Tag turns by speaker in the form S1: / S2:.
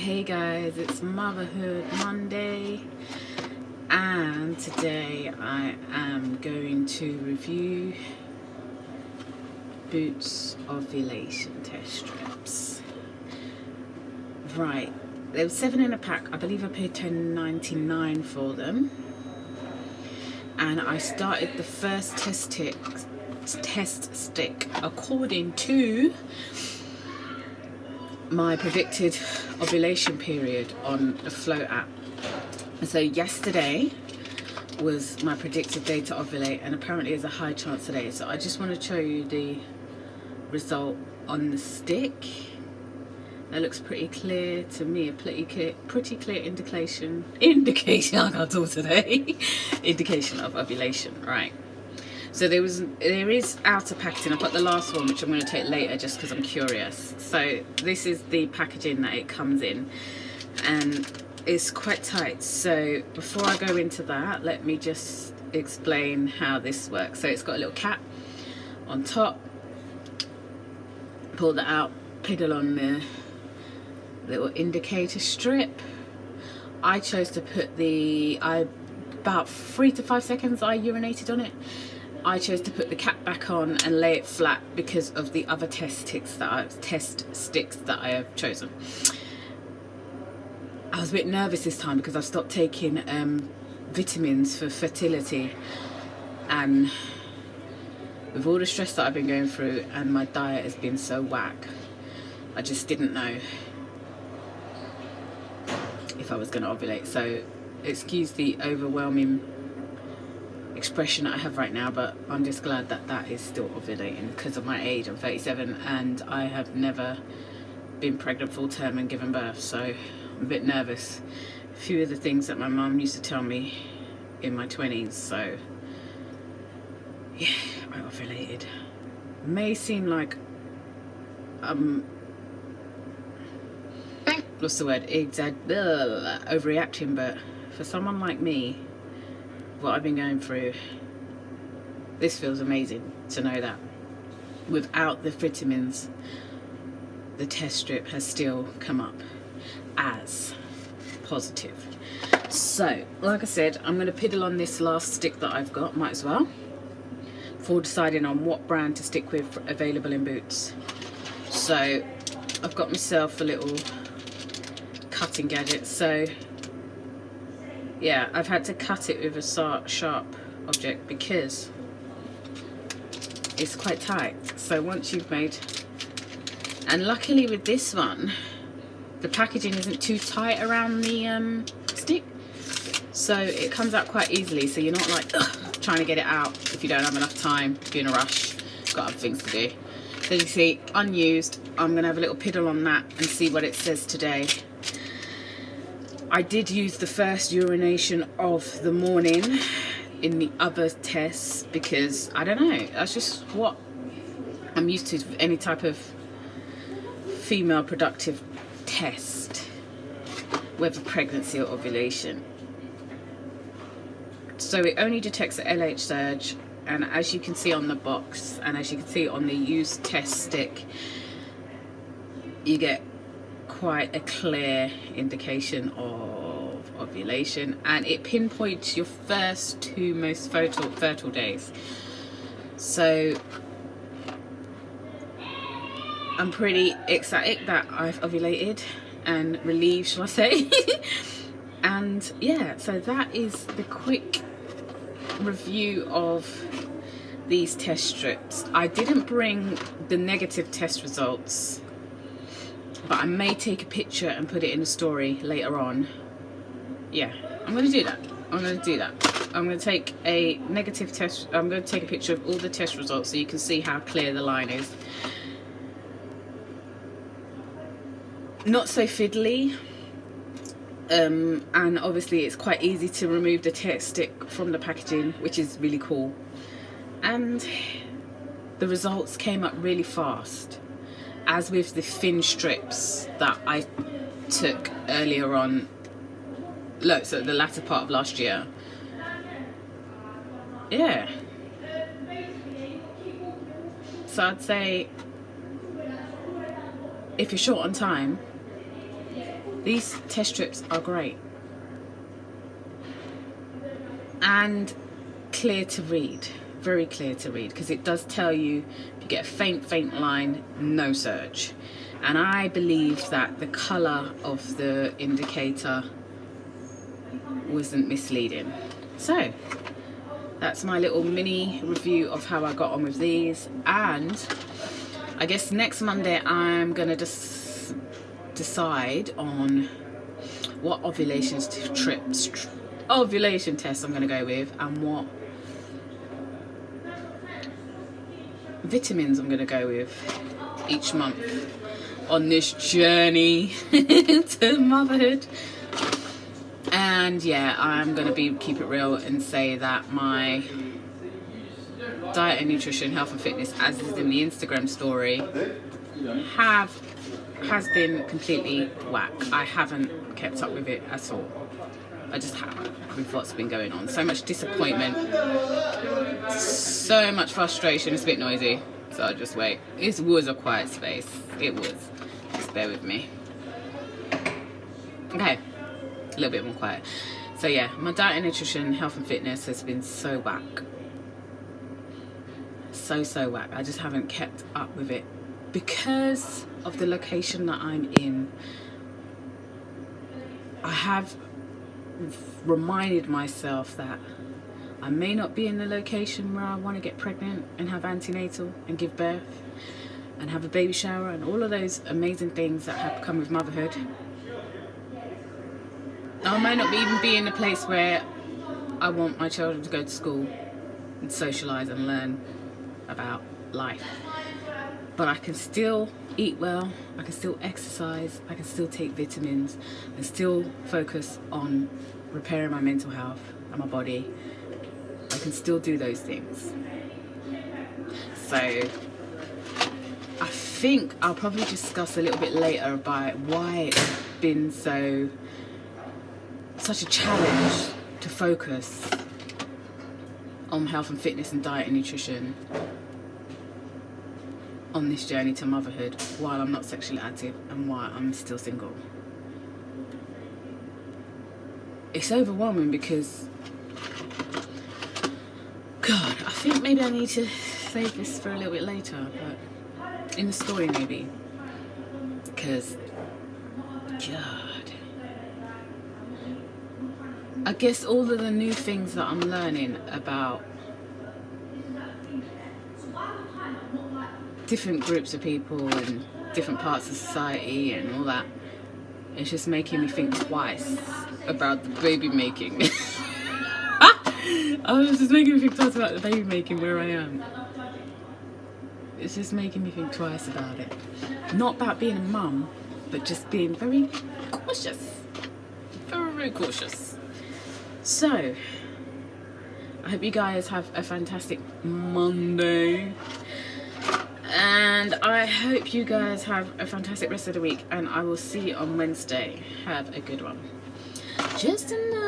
S1: Hey guys, it's Motherhood Monday, and today I am going to review Boots Ovulation test strips. Right, there were 7 in a pack. I believe I paid $10.99 for them, and I started the first test stick according to my predicted ovulation period on the Flow app. So yesterday was my predicted day to ovulate, and apparently there's a high chance today. So I just want to show you the result on the stick. That looks pretty clear to me, a pretty clear indication I can't talk today. Indication of ovulation, right? So there is outer packaging. I've got the last one, which I'm going to take later just because I'm curious. So this is the packaging that it comes in, and it's quite tight. So before I go into that, let me just explain how this works. So it's got a little cap on top. Pull that out, pedal on the little indicator strip. I chose to put about 3 to 5 seconds I urinated on it. I chose to put the cap back on and lay it flat because of the other test sticks that I have chosen. I was a bit nervous this time because I've stopped taking vitamins for fertility, and with all the stress that I've been going through and my diet has been so whack, I just didn't know if I was going to ovulate. So excuse the overwhelming expression that I have right now, but I'm just glad that that is still ovulating because of my age. I'm 37 and I have never been pregnant full term and given birth, so I'm a bit nervous. A few of the things that my mum used to tell me in my 20s, so yeah, I ovulated. May seem like what's the word, overreacting, but for someone like me, what I've been going through, this feels amazing to know that without the vitamins, the test strip has still come up as positive. So like I said, I'm going to piddle on this last stick that I've got, might as well, before deciding on what brand to stick with available in Boots. So I've got myself a little cutting gadget. So yeah, I've had to cut it with a sharp object because it's quite tight. So once you've made, and luckily with this one, the packaging isn't too tight around the stick, so it comes out quite easily. So you're not like trying to get it out if you don't have enough time, if you're in a rush, got other things to do. So you see, unused. I'm gonna have a little piddle on that and see what it says today. I did use the first urination of the morning in the other tests because, I don't know, that's just what I'm used to with any type of female productive test, whether pregnancy or ovulation. So it only detects the LH surge, and as you can see on the box, and as you can see on the used test stick, you get quite a clear indication of ovulation, and it pinpoints your first 2 most fertile days. So I'm pretty ecstatic that I've ovulated, and relieved, shall I say. And yeah, so that is the quick review of these test strips. I didn't bring the negative test results, but I may take a picture and put it in a story later on. Yeah, I'm going to do that. I'm going to take a negative test. I'm going to take a picture of all the test results so you can see how clear the line is. Not so fiddly. And obviously it's quite easy to remove the test stick from the packaging, which is really cool. And the results came up really fast, as with the thin strips that I took earlier on, so the latter part of last year. Yeah, so I'd say if you're short on time, These test strips are great and clear to read, very clear to read, because it does tell you if you get a faint line, no surge. And I believe that the colour of the indicator wasn't misleading. So that's my little mini review of how I got on with these. And I guess next Monday I'm going to just decide on what ovulation test I'm going to go with, and what vitamins I'm going to go with each month on this journey to motherhood. And yeah, I'm going to keep it real and say that my diet and nutrition, health and fitness, as is in the Instagram story, has been completely whack. I haven't kept up with it at all. I just haven't, with what's been going on. So much disappointment, so much frustration. It's a bit noisy, so I'll just wait. It was a quiet space. It was. Just bear with me. Okay, a little bit more quiet. So yeah, my diet and nutrition, health and fitness has been so whack. So whack. I just haven't kept up with it because of the location that I'm in. I have reminded myself that I may not be in the location where I want to get pregnant and have antenatal and give birth and have a baby shower and all of those amazing things that have come with motherhood. I might not even be in a place where I want my children to go to school and socialise and learn about life. But I can still eat well, I can still exercise, I can still take vitamins, and still focus on repairing my mental health and my body. I can still do those things. So I think I'll probably discuss a little bit later about why it's been such a challenge to focus on health and fitness and diet and nutrition on this journey to motherhood while I'm not sexually active and while I'm still single. It's overwhelming because, God, I think maybe I need to save this for a little bit later, but in the story maybe, because, God, I guess all of the new things that I'm learning about different groups of people and different parts of society and all that, it's just making me think twice about the baby making. It's just making me think twice about the baby making where I am. It's just making me think twice about it. Not about being a mum, but just being very cautious. Very cautious. So, I hope you guys have a fantastic Monday. And I hope you guys have a fantastic rest of the week, and I will see you on Wednesday. Have a good one. Just enough.